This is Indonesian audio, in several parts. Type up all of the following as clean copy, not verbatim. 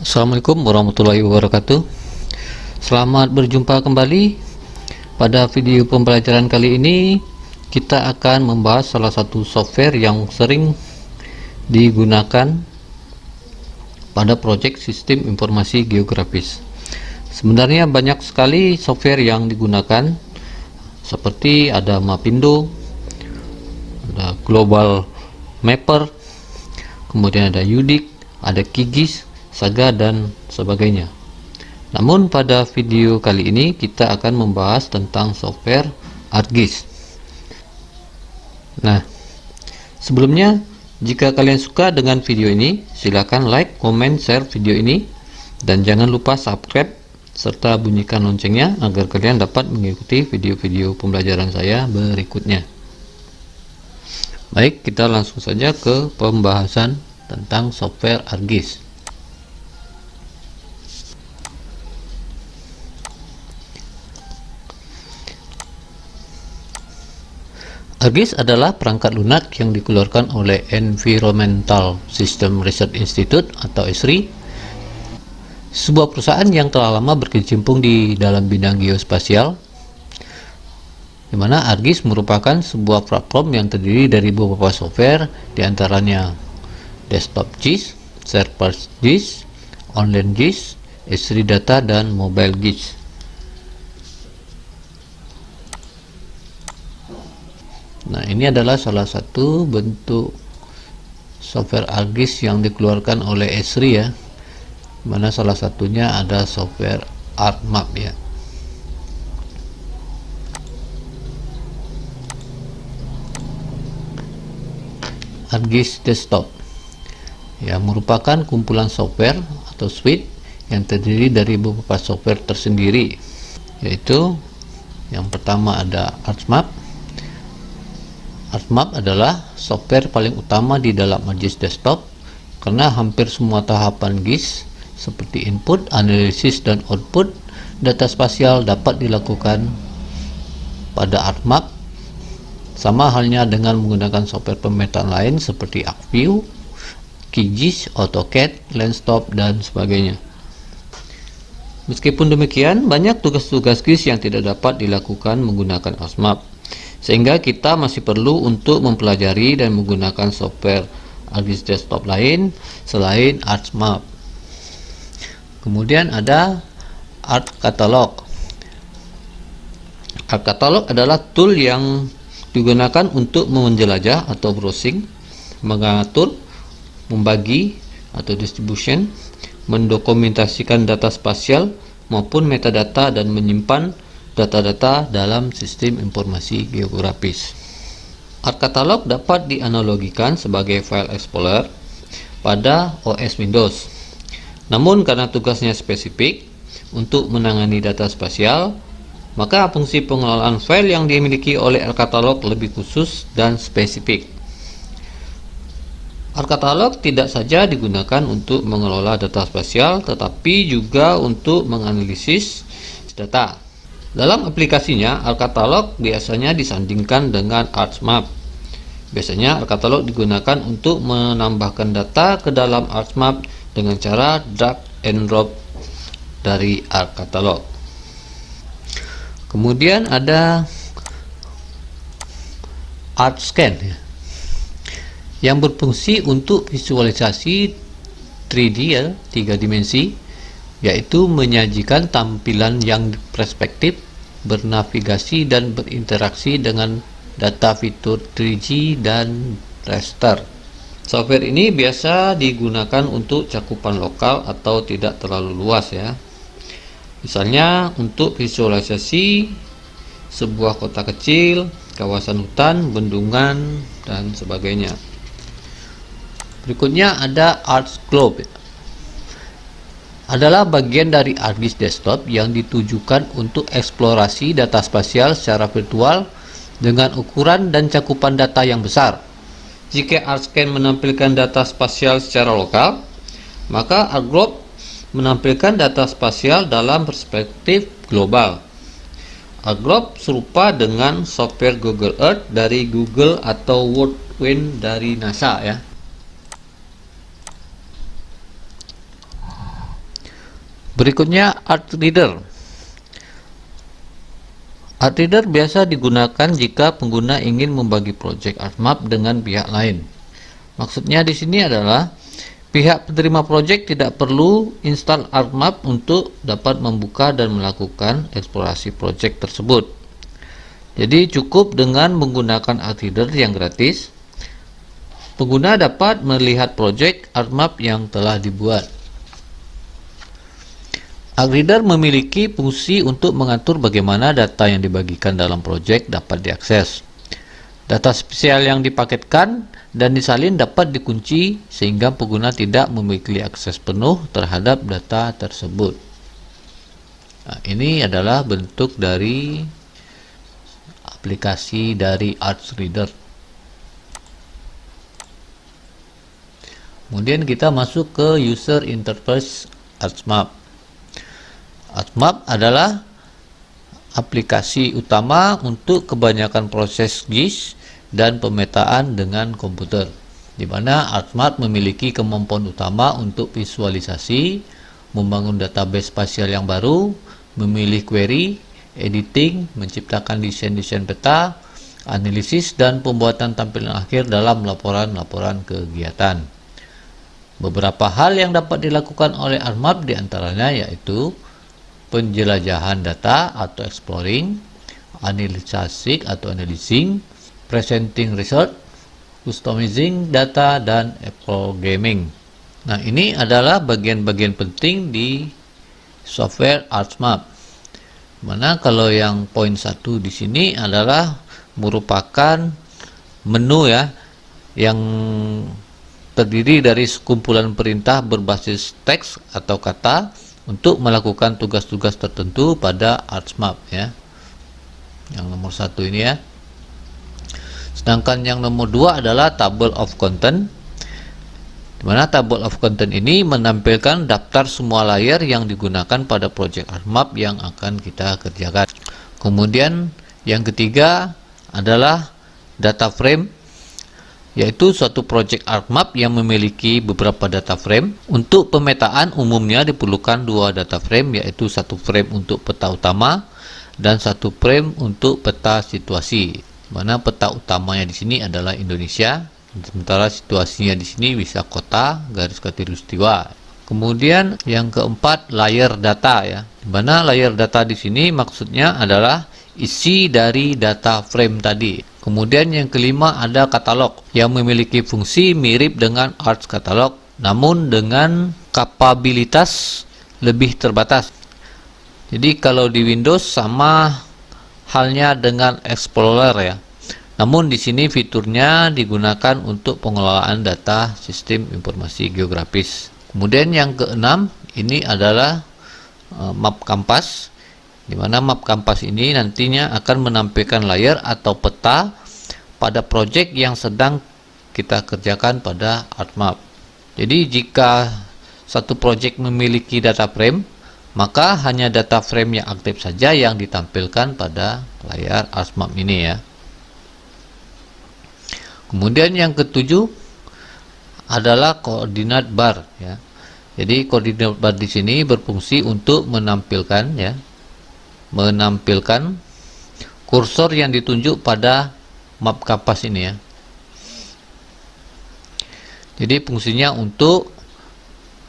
Assalamualaikum warahmatullahi wabarakatuh. Selamat berjumpa kembali. Pada video pembelajaran kali ini kita akan membahas salah satu software yang sering digunakan pada proyek sistem informasi geografis. Sebenarnya banyak sekali software yang digunakan, seperti ada Mapindo, ada Global Mapper, kemudian ada UDIC, ada QGIS, Saga, dan sebagainya. Namun pada video kali ini kita akan membahas tentang software ArcGIS. Nah, sebelumnya jika kalian suka dengan video ini, silakan like, comment, share video ini, dan jangan lupa subscribe serta bunyikan loncengnya agar kalian dapat mengikuti video-video pembelajaran saya berikutnya. Baik, kita langsung saja ke pembahasan tentang software ArcGIS. ArcGIS adalah perangkat lunak yang dikeluarkan oleh Environmental System Research Institute atau ESRI, sebuah perusahaan yang telah lama berkecimpung di dalam bidang geospasial, di mana ArcGIS merupakan sebuah platform yang terdiri dari beberapa software, diantaranya Desktop GIS, Server GIS, Online GIS, ESRI Data, dan Mobile GIS. Nah, ini adalah salah satu bentuk software ArcGIS yang dikeluarkan oleh ESRI ya, mana salah satunya ada software ArcMap ya. ArcGIS Desktop ya merupakan kumpulan software atau suite yang terdiri dari beberapa software tersendiri, yaitu yang pertama ada ArcMap. ArcMap adalah software paling utama di dalam ArcGIS Desktop karena hampir semua tahapan GIS seperti input, analisis, dan output data spasial dapat dilakukan pada ArcMap, sama halnya dengan menggunakan software pemetaan lain seperti ArcView, QGIS, AutoCAD, Landscape, dan sebagainya. Meskipun demikian, banyak tugas-tugas GIS yang tidak dapat dilakukan menggunakan ArcMap, sehingga kita masih perlu untuk mempelajari dan menggunakan software ArcGIS Desktop lain selain ArcMap. Kemudian ada ArcCatalog. ArcCatalog adalah tool yang digunakan untuk menjelajah atau browsing, mengatur, membagi atau distribution, mendokumentasikan data spasial maupun metadata, dan menyimpan data-data dalam sistem informasi geografis. ArcCatalog dapat dianalogikan sebagai file explorer pada OS Windows. Namun karena tugasnya spesifik untuk menangani data spasial, maka fungsi pengelolaan file yang dimiliki oleh ArcCatalog lebih khusus dan spesifik. ArcCatalog tidak saja digunakan untuk mengelola data spasial, tetapi juga untuk menganalisis data. Dalam aplikasinya, ArcCatalog biasanya disandingkan dengan ArcMap. Biasanya ArcCatalog digunakan untuk menambahkan data ke dalam ArcMap dengan cara drag and drop dari ArcCatalog. Kemudian ada ArcScan yang berfungsi untuk visualisasi 3D ya, 3 dimensi, yaitu menyajikan tampilan yang perspektif, bernavigasi, dan berinteraksi dengan data fitur 3D dan raster. Software ini biasa digunakan untuk cakupan lokal atau tidak terlalu luas ya. Misalnya untuk visualisasi sebuah kota kecil, kawasan hutan, bendungan, dan sebagainya. Berikutnya ada ArcGlobe. Adalah bagian dari ArcGIS Desktop yang ditujukan untuk eksplorasi data spasial secara virtual dengan ukuran dan cakupan data yang besar. Jika ArcScan menampilkan data spasial secara lokal, maka ArcGlobe menampilkan data spasial dalam perspektif global. ArcGlobe serupa dengan software Google Earth dari Google atau Whirlwind dari NASA ya. Berikutnya Art Reader. Art Reader biasa digunakan jika pengguna ingin membagi project ArtMap dengan pihak lain. Maksudnya di sini adalah pihak penerima project tidak perlu install ArtMap untuk dapat membuka dan melakukan eksplorasi project tersebut. Jadi cukup dengan menggunakan Art Reader yang gratis, pengguna dapat melihat project ArtMap yang telah dibuat. Art Reader memiliki fungsi untuk mengatur bagaimana data yang dibagikan dalam project dapat diakses. Data spesial yang dipaketkan dan disalin dapat dikunci sehingga pengguna tidak memiliki akses penuh terhadap data tersebut. Nah, ini adalah bentuk dari aplikasi dari Art Reader. Kemudian kita masuk ke User Interface ArtMap. ArtMap adalah aplikasi utama untuk kebanyakan proses GIS dan pemetaan dengan komputer, di mana ArtMap memiliki kemampuan utama untuk visualisasi, membangun database spasial yang baru, memilih query, editing, menciptakan desain-desain peta, analisis, dan pembuatan tampilan akhir dalam laporan-laporan kegiatan. Beberapa hal yang dapat dilakukan oleh ArtMap diantaranya yaitu penjelajahan data atau exploring, analysis atau analyzing, presenting result, customizing data, dan programming. Nah, ini adalah bagian-bagian penting di software ArtMap. Mana kalau yang poin 1 di sini adalah merupakan menu ya, yang terdiri dari sekumpulan perintah berbasis teks atau kata untuk melakukan tugas-tugas tertentu pada ArtMap ya. Yang nomor 1 ini ya. Sedangkan yang nomor 2 adalah table of content, di mana table of content ini menampilkan daftar semua layer yang digunakan pada project ArtMap yang akan kita kerjakan. Kemudian yang ketiga adalah data frame, yaitu suatu project ArtMap yang memiliki beberapa data frame. Untuk pemetaan umumnya diperlukan 2 data frame, yaitu satu frame untuk peta utama dan satu frame untuk peta situasi. Mana peta utamanya di sini adalah Indonesia, sementara situasinya di sini bisa kota, garis khatulistiwa. Kemudian yang keempat layer data ya. Di mana layer data di sini maksudnya adalah isi dari data frame tadi. Kemudian yang kelima ada katalog yang memiliki fungsi mirip dengan Arts Catalog namun dengan kapabilitas lebih terbatas. Jadi kalau di Windows sama halnya dengan Explorer ya. Namun di sini fiturnya digunakan untuk pengelolaan data sistem informasi geografis. Kemudian yang keenam ini adalah map kampas, di mana map kampas ini nantinya akan menampilkan layer atau peta pada project yang sedang kita kerjakan pada ArtMap. Jadi jika satu project memiliki data frame, maka hanya data frame yang aktif saja yang ditampilkan pada layar ArtMap ini ya. Kemudian yang ketujuh adalah koordinat bar ya. Jadi koordinat bar di sini berfungsi untuk menampilkan ya, menampilkan kursor yang ditunjuk pada map kampas ini ya. Jadi fungsinya untuk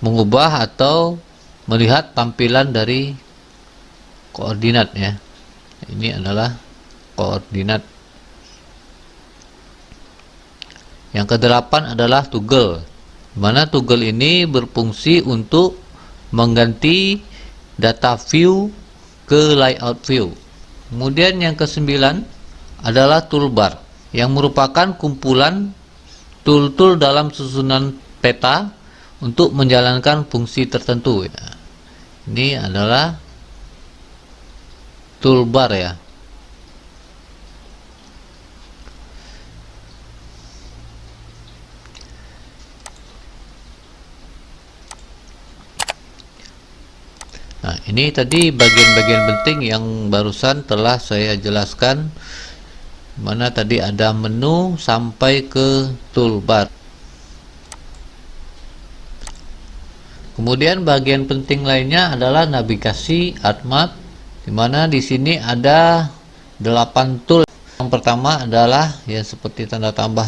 mengubah atau melihat tampilan dari koordinat ya. Ini adalah koordinat. Yang kedelapan adalah toggle, mana toggle ini berfungsi untuk mengganti data view ke layout view. Kemudian yang kesembilan adalah toolbar, yang merupakan kumpulan tool-tool dalam susunan peta untuk menjalankan fungsi tertentu. Ini adalah toolbar ya. Nah, ini tadi bagian-bagian penting yang barusan telah saya jelaskan, mana tadi ada menu sampai ke toolbar. Kemudian bagian penting lainnya adalah navigasi ArcMap, di mana di sini ada 8 tool. Yang pertama adalah yang seperti tanda tambah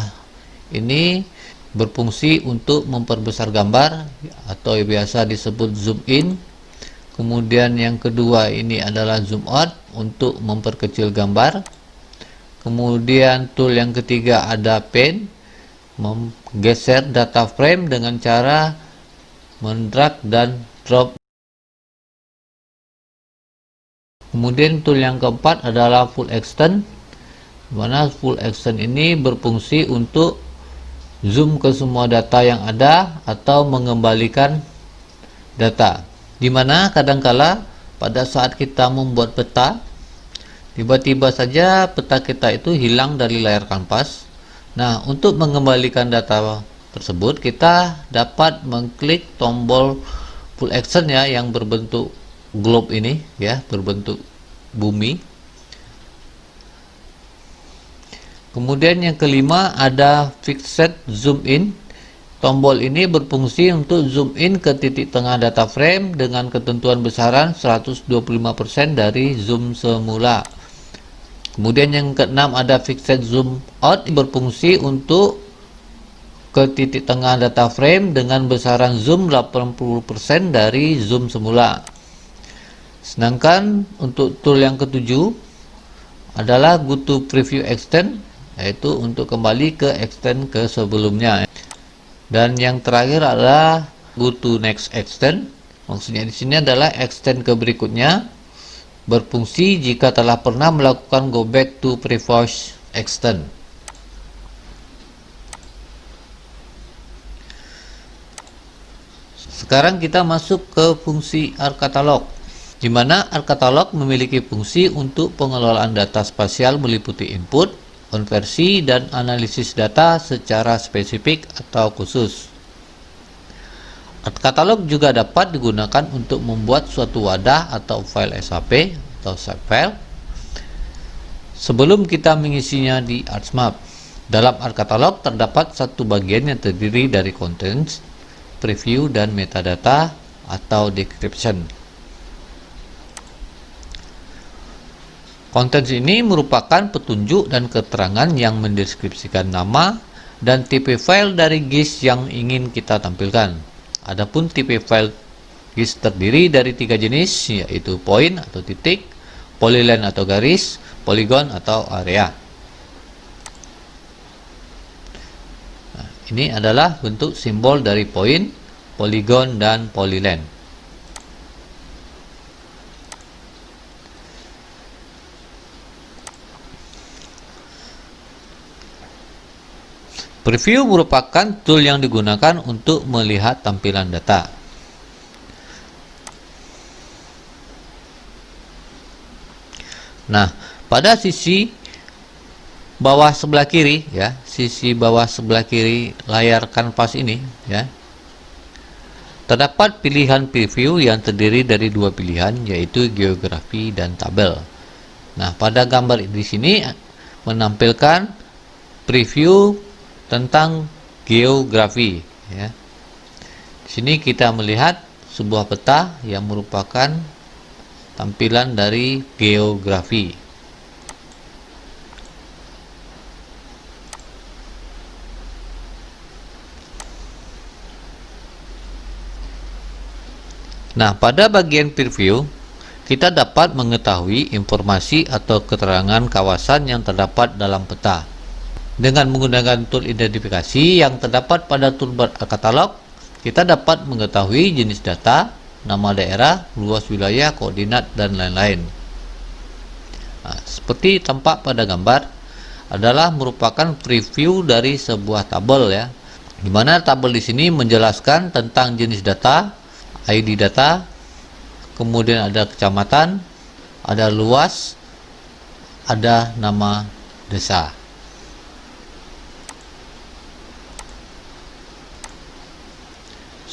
ini, berfungsi untuk memperbesar gambar atau biasa disebut zoom in. Kemudian yang kedua ini adalah zoom out untuk memperkecil gambar. Kemudian tool yang ketiga ada pen, menggeser data frame dengan cara mendrag dan drop. Kemudian tool yang keempat adalah full extend, mana full extend ini berfungsi untuk zoom ke semua data yang ada atau mengembalikan data, dimana kadangkala pada saat kita membuat peta, tiba-tiba saja peta kita itu hilang dari layar kanvas. Nah, untuk mengembalikan data tersebut kita dapat mengklik tombol full extend ya, yang berbentuk globe ini ya, berbentuk bumi. Kemudian yang kelima ada fixed zoom in. Tombol ini berfungsi untuk zoom in ke titik tengah data frame dengan ketentuan besaran 125% dari zoom semula. Kemudian yang keenam ada fixed zoom out, berfungsi untuk ke titik tengah data frame dengan besaran zoom 80% dari zoom semula. Sedangkan untuk tool yang ketujuh adalah go to preview extend, yaitu untuk kembali ke extend ke sebelumnya. Dan yang terakhir adalah go to next extend. Maksudnya di sini adalah extend ke berikutnya, berfungsi jika telah pernah melakukan go back to previous extend. Sekarang kita masuk ke fungsi ArcCatalog, di mana ArcCatalog memiliki fungsi untuk pengelolaan data spasial meliputi input, konversi, dan analisis data secara spesifik atau khusus. ArcCatalog juga dapat digunakan untuk membuat suatu wadah atau file SAP atau subfile sebelum kita mengisinya di ArcMap. Dalam ArcCatalog terdapat satu bagian yang terdiri dari contents, preview, dan metadata atau description. Contents ini merupakan petunjuk dan keterangan yang mendeskripsikan nama dan tipe file dari GIS yang ingin kita tampilkan. Adapun tipe file GIS terdiri dari 3 jenis, yaitu point atau titik, polyline atau garis, polygon atau area. Nah, ini adalah bentuk simbol dari point, polygon, dan polyline. Preview merupakan tool yang digunakan untuk melihat tampilan data. Nah, pada sisi bawah sebelah kiri ya, sisi bawah sebelah kiri layar kanvas ini ya, terdapat pilihan preview yang terdiri dari 2 pilihan, yaitu geografi dan tabel. Nah, pada gambar di sini menampilkan preview tentang geografi ya. Di sini kita melihat sebuah peta yang merupakan tampilan dari geografi. Nah, pada bagian preview kita dapat mengetahui informasi atau keterangan kawasan yang terdapat dalam peta. Dengan menggunakan tool identifikasi yang terdapat pada toolbar ArcCatalog, kita dapat mengetahui jenis data, nama daerah, luas wilayah, koordinat, dan lain-lain. Nah, seperti tampak pada gambar, adalah merupakan preview dari sebuah tabel ya, di mana tabel di sini menjelaskan tentang jenis data, ID data, kemudian ada kecamatan, ada luas, ada nama desa.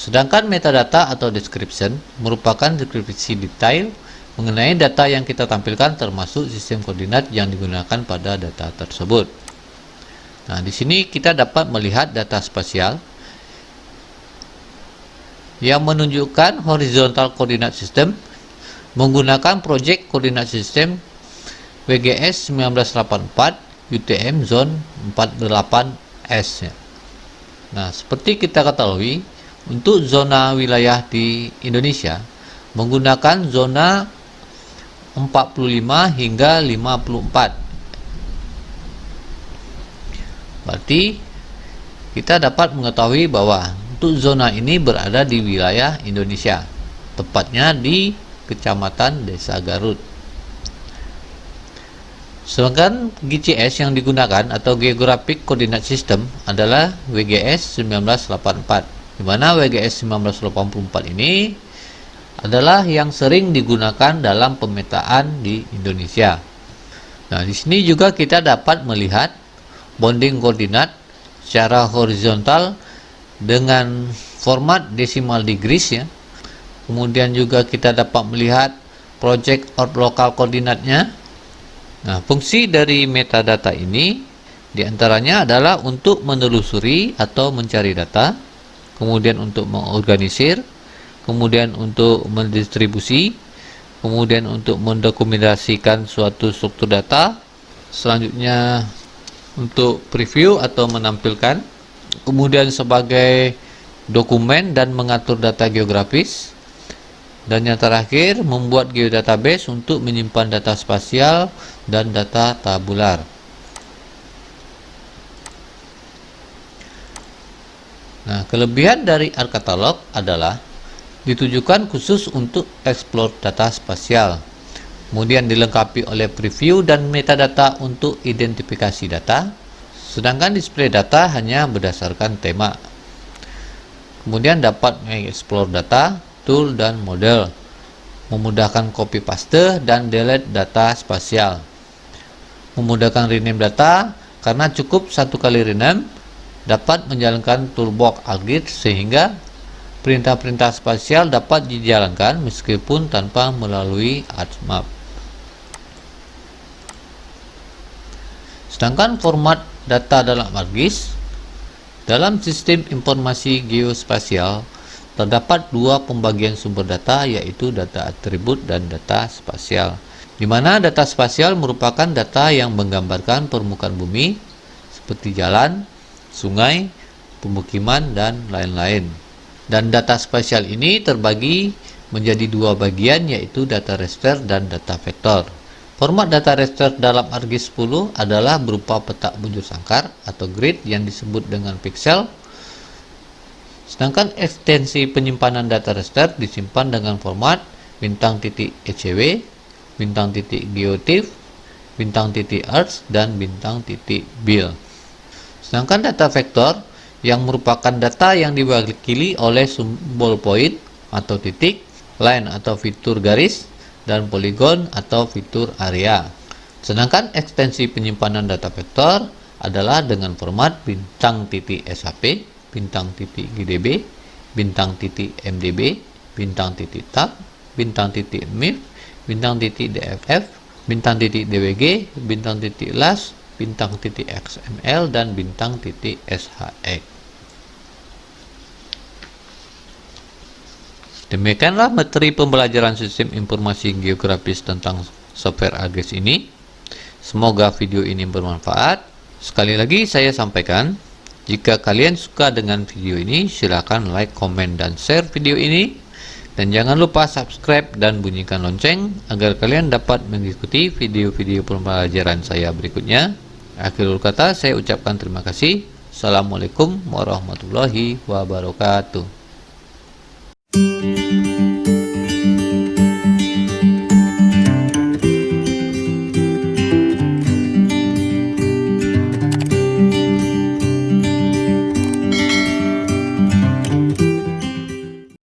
Sedangkan metadata atau description merupakan deskripsi detail mengenai data yang kita tampilkan, termasuk sistem koordinat yang digunakan pada data tersebut. Nah, di sini kita dapat melihat data spasial yang menunjukkan horizontal coordinate system menggunakan project coordinate system WGS 1984 UTM zone 48S. Nah, seperti kita ketahui, untuk zona wilayah di Indonesia menggunakan zona 45 hingga 54. Berarti kita dapat mengetahui bahwa untuk zona ini berada di wilayah Indonesia, tepatnya di Kecamatan Desa Garut. Sedangkan GCS yang digunakan atau Geographic Coordinate System adalah WGS 1984, di mana WGS 1984 ini adalah yang sering digunakan dalam pemetaan di Indonesia. Nah, di sini juga kita dapat melihat bounding koordinat secara horizontal dengan format decimal degrees ya. Kemudian juga kita dapat melihat project or local koordinatnya. Nah, fungsi dari metadata ini diantaranya adalah untuk menelusuri atau mencari data, kemudian untuk mengorganisir, kemudian untuk mendistribusi, kemudian untuk mendokumentasikan suatu struktur data, selanjutnya untuk preview atau menampilkan, kemudian sebagai dokumen dan mengatur data geografis, dan yang terakhir membuat geodatabase untuk menyimpan data spasial dan data tabular. Nah, kelebihan dari ArcCatalog adalah ditujukan khusus untuk explore data spasial, kemudian dilengkapi oleh preview dan metadata untuk identifikasi data, sedangkan display data hanya berdasarkan tema. Kemudian dapat mengeksplor data, tool, dan model, memudahkan copy paste dan delete data spasial, memudahkan rename data karena cukup satu kali rename, dapat menjalankan toolbox ArcGIS sehingga perintah-perintah spasial dapat dijalankan meskipun tanpa melalui ArcMap. Sedangkan format data dalam ArcGIS, dalam sistem informasi geospasial terdapat dua pembagian sumber data, yaitu data atribut dan data spasial, di mana data spasial merupakan data yang menggambarkan permukaan bumi seperti jalan, sungai, pemukiman, dan lain-lain. Dan data spasial ini terbagi menjadi dua bagian, yaitu data raster dan data vektor. Format data raster dalam ArcGIS 10 adalah berupa peta bujur sangkar atau grid yang disebut dengan pixel. Sedangkan ekstensi penyimpanan data raster disimpan dengan format bintang.ecw, bintang.geotiff, bintang.arcs, dan bintang.bil. Sedangkan data vektor yang merupakan data yang diwakili oleh simbol point atau titik, line atau fitur garis, dan poligon atau fitur area. Sedangkan ekstensi penyimpanan data vektor adalah dengan format bintang.shp, bintang.gdb, bintang.mdb, bintang.tab, bintang.mif, bintang.dff, bintang.dwg, bintang.las, bintang.xml, dan bintang.shx. Demikianlah materi pembelajaran sistem informasi geografis tentang software ArcGIS ini. Semoga video ini bermanfaat. Sekali lagi saya sampaikan, jika kalian suka dengan video ini, silakan like, komen, dan share video ini. Dan jangan lupa subscribe dan bunyikan lonceng agar kalian dapat mengikuti video-video pembelajaran saya berikutnya. Akhirul kata, saya ucapkan terima kasih. Assalamualaikum warahmatullahi wabarakatuh.